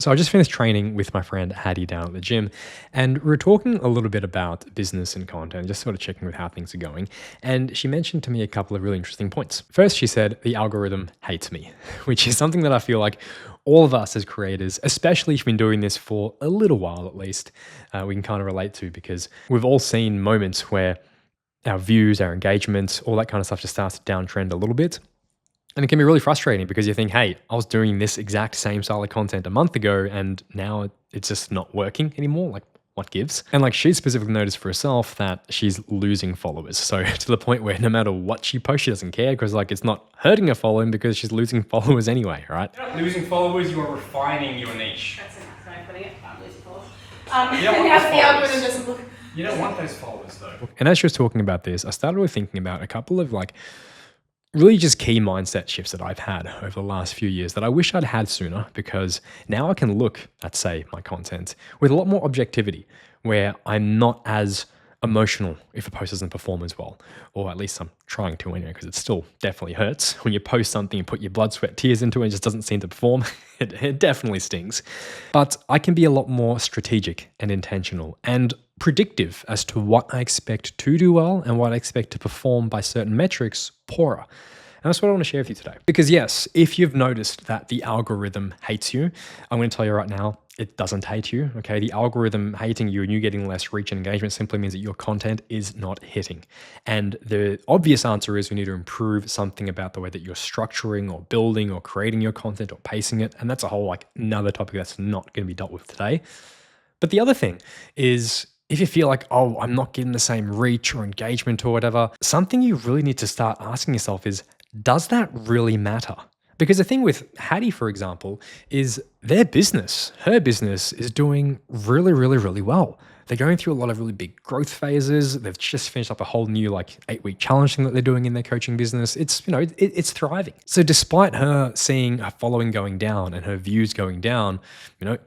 So I just finished training with my friend Hattie down at the gym, and we were talking a little bit about business and content, just sort of checking with how things are going. And she mentioned to me a couple of really interesting points. First, she said the algorithm hates me, which is something that I feel like all of us as creators, especially if we've been doing this for a little while at least, we can kind of relate to because we've all seen moments where our views, our engagements, all that kind of stuff just starts to downtrend a little bit. And it can be really frustrating because you think, hey, I was doing this exact same style of content a month ago and now it's just not working anymore. Like, what gives? And like, she specifically noticed for herself that she's losing followers. So to the point where no matter what she posts, she doesn't care because like it's not hurting her following because she's losing followers anyway, right? You're not losing followers, you are refining your niche. That's a nice way of putting it. I'm losing followers. You don't want Now those the algorithm followers. doesn't look. You don't want those followers though. And as she was talking about this, I started really thinking about a couple of like really just key mindset shifts that I've had over the last few years that I wish I'd had sooner because now I can look at, say, my content with a lot more objectivity where I'm not as emotional if a post doesn't perform as well, or at least I'm trying to anyway, because it still definitely hurts when you post something and put your blood, sweat, tears into it and it just doesn't seem to perform. It definitely stings. But I can be a lot more strategic and intentional and predictive as to what I expect to do well and what I expect to perform by certain metrics poorer. And that's what I want to share with you today. Because yes, if you've noticed that the algorithm hates you, I'm going to tell you right now, it doesn't hate you, okay? The algorithm hating you and you getting less reach and engagement simply means that your content is not hitting. And the obvious answer is we need to improve something about the way that you're structuring or building or creating your content or pacing it. And that's a whole like another topic that's not going to be dealt with today. But the other thing is if you feel like, oh, I'm not getting the same reach or engagement or whatever, something you really need to start asking yourself is, does that really matter? Because the thing with Hattie, for example, is her business is doing really, really, really well. They're going through a lot of really big growth phases. They've just finished up a whole new like 8-week challenge thing that they're doing in their coaching business. It's, it's thriving. So despite her seeing her following going down and her views going down,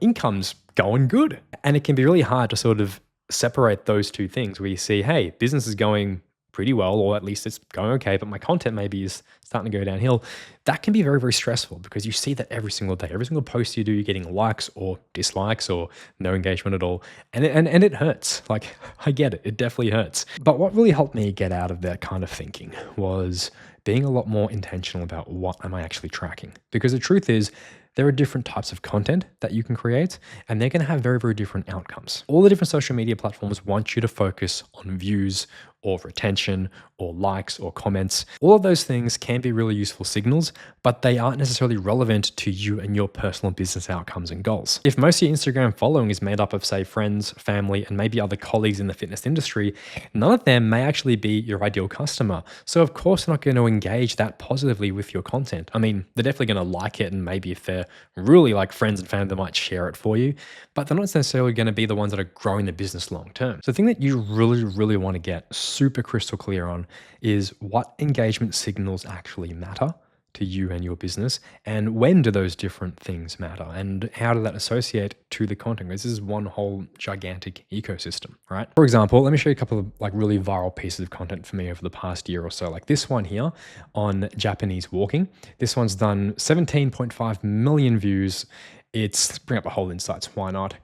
income's going good. And it can be really hard to sort of separate those two things where you see, hey, business is going pretty well, or at least it's going okay, but my content maybe is starting to go downhill. That can be very, very stressful because you see that every single day. Every single post you do, you're getting likes or dislikes or no engagement at all. And it hurts. Like, I get it. It definitely hurts. But what really helped me get out of that kind of thinking was being a lot more intentional about what am I actually tracking. Because the truth is, there are different types of content that you can create, and they're going to have very, very different outcomes. All the different social media platforms want you to focus on views or retention or likes or comments. All of those things can be really useful signals, but they aren't necessarily relevant to you and your personal business outcomes and goals. If most of your Instagram following is made up of, say, friends, family, and maybe other colleagues in the fitness industry, none of them may actually be your ideal customer. So of course, they're not going to engage that positively with your content. I mean, they're definitely going to like it, and maybe if they're really like friends and family, they might share it for you, but they're not necessarily going to be the ones that are growing the business long term. So the thing that you really, really want to get super crystal clear on is what engagement signals actually matter to you and your business, and when do those different things matter, and how do that associate to the content? This is one whole gigantic ecosystem, right? For example, let me show you a couple of like really viral pieces of content for me over the past year or so. Like this one here on Japanese walking. This one's done 17.5 million views. It's bring up the whole insights. Why not?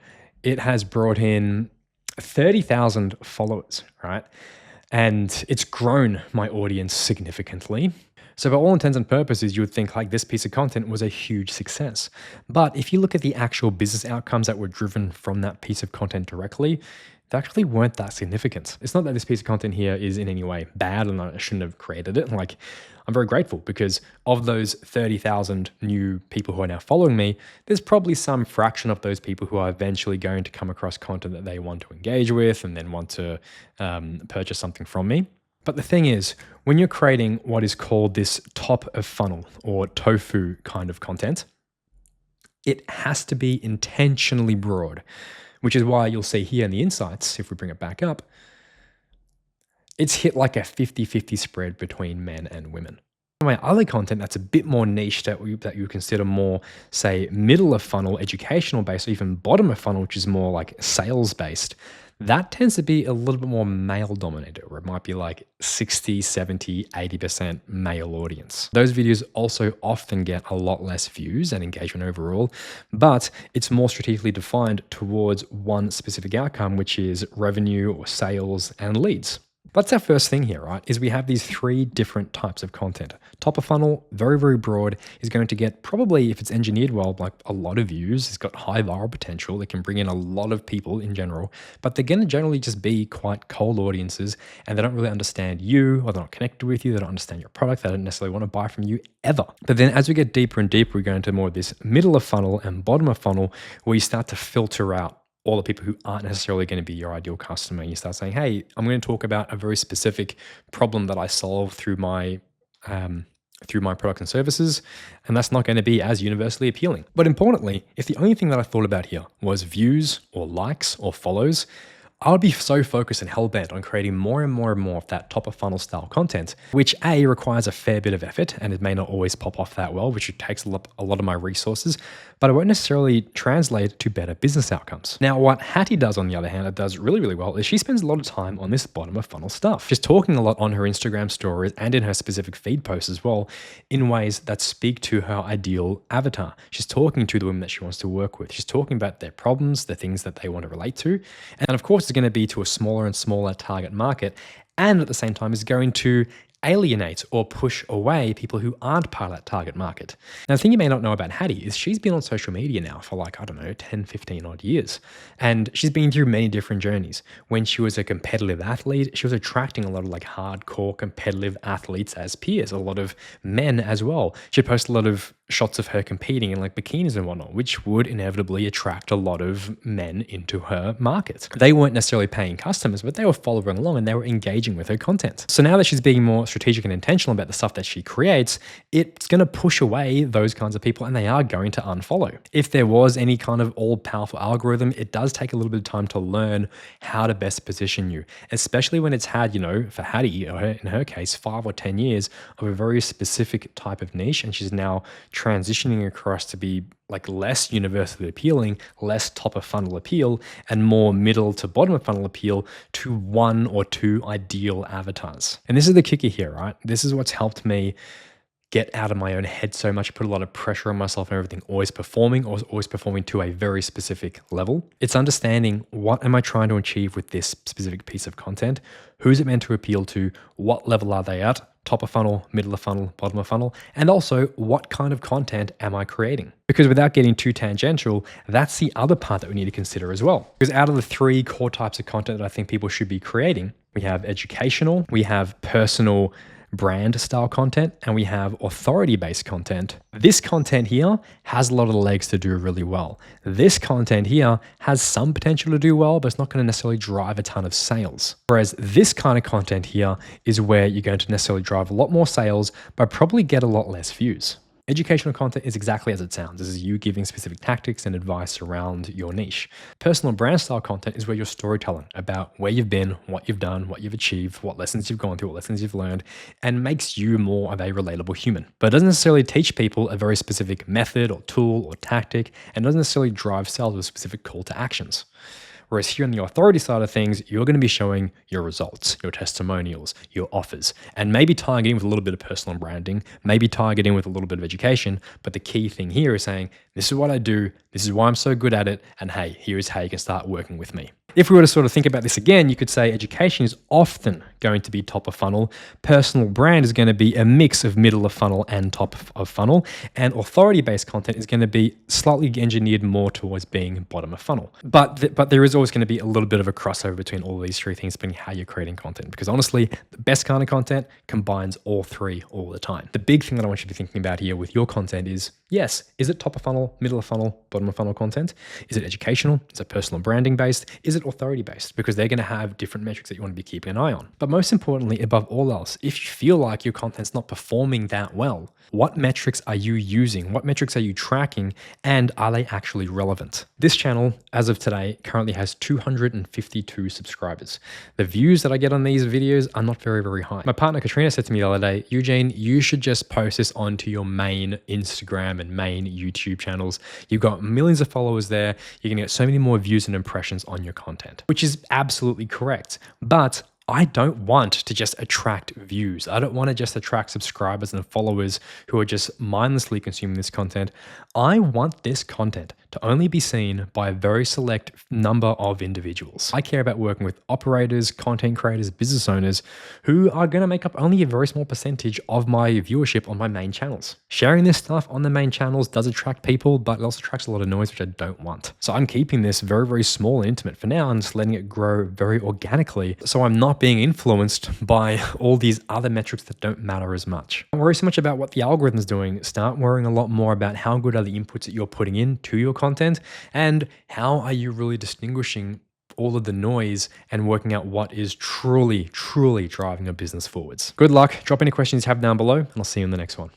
It has brought in 30,000 followers, right? And it's grown my audience significantly. So by all intents and purposes, you would think like this piece of content was a huge success. But if you look at the actual business outcomes that were driven from that piece of content directly, they actually weren't that significant. It's not that this piece of content here is in any way bad and I shouldn't have created it. Like, I'm very grateful because of those 30,000 new people who are now following me, there's probably some fraction of those people who are eventually going to come across content that they want to engage with and then want to purchase something from me. But the thing is, when you're creating what is called this top of funnel or tofu kind of content, it has to be intentionally broad, which is why you'll see here in the insights, if we bring it back up, it's hit like a 50-50 spread between men and women. My other content that's a bit more niche that you consider more, say, middle of funnel, educational based, or even bottom of funnel, which is more like sales based, that tends to be a little bit more male dominated, where it might be like 60, 70, 80% male audience. Those videos also often get a lot less views and engagement overall, but it's more strategically defined towards one specific outcome, which is revenue or sales and leads. That's our first thing here, right? Is we have these three different types of content. Top of funnel, very, very broad, is going to get probably, if it's engineered well, like a lot of views. It's got high viral potential. It can bring in a lot of people in general, but they're going to generally just be quite cold audiences and they don't really understand you, or they're not connected with you. They don't understand your product. They don't necessarily want to buy from you ever. But then as we get deeper and deeper, we go into more of this middle of funnel and bottom of funnel, where you start to filter out all the people who aren't necessarily going to be your ideal customer. And you start saying, hey, I'm going to talk about a very specific problem that I solve through my products and services, and that's not going to be as universally appealing. But importantly, if the only thing that I thought about here was views or likes or follows, I would be so focused and hell-bent on creating more and more and more of that top of funnel style content, which A, requires a fair bit of effort, and it may not always pop off that well, which takes a lot of my resources, but it won't necessarily translate to better business outcomes. Now, what Hattie does, on the other hand, that does really, really well, is she spends a lot of time on this bottom of funnel stuff. She's talking a lot on her Instagram stories and in her specific feed posts as well, in ways that speak to her ideal avatar. She's talking to the women that she wants to work with. She's talking about their problems, the things that they want to relate to. And of course, it's going to be to a smaller and smaller target market. And at the same time, is going to alienate or push away people who aren't part of that target market. Now, the thing you may not know about Hattie is she's been on social media now for like, I don't know, 10, 15 odd years. And she's been through many different journeys. When she was a competitive athlete, she was attracting a lot of like hardcore competitive athletes as peers, a lot of men as well. She'd post a lot of shots of her competing in like bikinis and whatnot, which would inevitably attract a lot of men into her market. They weren't necessarily paying customers, but they were following along and they were engaging with her content. So now that she's being more strategic and intentional about the stuff that she creates, it's going to push away those kinds of people and they are going to unfollow. If there was any kind of all-powerful algorithm, it does take a little bit of time to learn how to best position you, especially when it's had, you know, for Hattie, in her case, 5 or 10 years of a very specific type of niche, and she's now transitioning across to be like less universally appealing, less top of funnel appeal, and more middle to bottom of funnel appeal to 1 or 2 ideal avatars. And this is the kicker here, right? This is what's helped me get out of my own head so much, put a lot of pressure on myself and everything, always performing to a very specific level. It's understanding, what am I trying to achieve with this specific piece of content? Who's it meant to appeal to? What level are they at? Top of funnel, middle of funnel, bottom of funnel, and also what kind of content am I creating? Because without getting too tangential, that's the other part that we need to consider as well. Because out of the 3 core types of content that I think people should be creating, we have educational, we have personal brand style content, and we have authority-based content. This content here has a lot of legs to do really well. This content here has some potential to do well, but it's not going to necessarily drive a ton of sales. Whereas this kind of content here is where you're going to necessarily drive a lot more sales, but probably get a lot less views. Educational content is exactly as it sounds. This is you giving specific tactics and advice around your niche. Personal brand style content is where you're storytelling about where you've been, what you've done, what you've achieved, what lessons you've gone through, what lessons you've learned, and makes you more of a relatable human. But it doesn't necessarily teach people a very specific method or tool or tactic, and doesn't necessarily drive sales with specific call to actions. Whereas here on the authority side of things, you're going to be showing your results, your testimonials, your offers, and maybe targeting with a little bit of personal branding, maybe targeting with a little bit of education. But the key thing here is saying, this is what I do, this is why I'm so good at it, and hey, here is how you can start working with me. If we were to sort of think about this again, you could say education is often going to be top of funnel. Personal brand is going to be a mix of middle of funnel and top of funnel. And authority-based content is going to be slightly engineered more towards being bottom of funnel. But there is always going to be a little bit of a crossover between all of these 3 things, depending how you're creating content. Because honestly, the best kind of content combines all 3 all the time. The big thing that I want you to be thinking about here with your content is, yes, is it top of funnel, middle of funnel, bottom of funnel content? Is it educational? Is it personal branding based? Is it authority based? Because they're going to have different metrics that you want to be keeping an eye on. But most importantly, above all else, if you feel like your content's not performing that well, what metrics are you using? What metrics are you tracking? And are they actually relevant? This channel, as of today, currently has 252 subscribers. The views that I get on these videos are not very, very high. My partner Katrina said to me the other day, Eugene, you should just post this onto your main Instagram and main YouTube channels. You've got millions of followers there. You're going to get so many more views and impressions on your content. content, which is absolutely correct. But I don't want to just attract views. I don't want to just attract subscribers and followers who are just mindlessly consuming this content. I want this content to only be seen by a very select number of individuals. I care about working with operators, content creators, business owners who are going to make up only a very small percentage of my viewership on my main channels. Sharing this stuff on the main channels does attract people, but it also attracts a lot of noise, which I don't want. So I'm keeping this very, very small and intimate for now and just letting it grow very organically. So I'm not being influenced by all these other metrics that don't matter as much. Don't worry so much about what the algorithm's doing. Start worrying a lot more about how good are the inputs that you're putting into your content and how are you really distinguishing all of the noise and working out what is truly, truly driving a business forwards. Good luck. Drop any questions you have down below and I'll see you in the next one.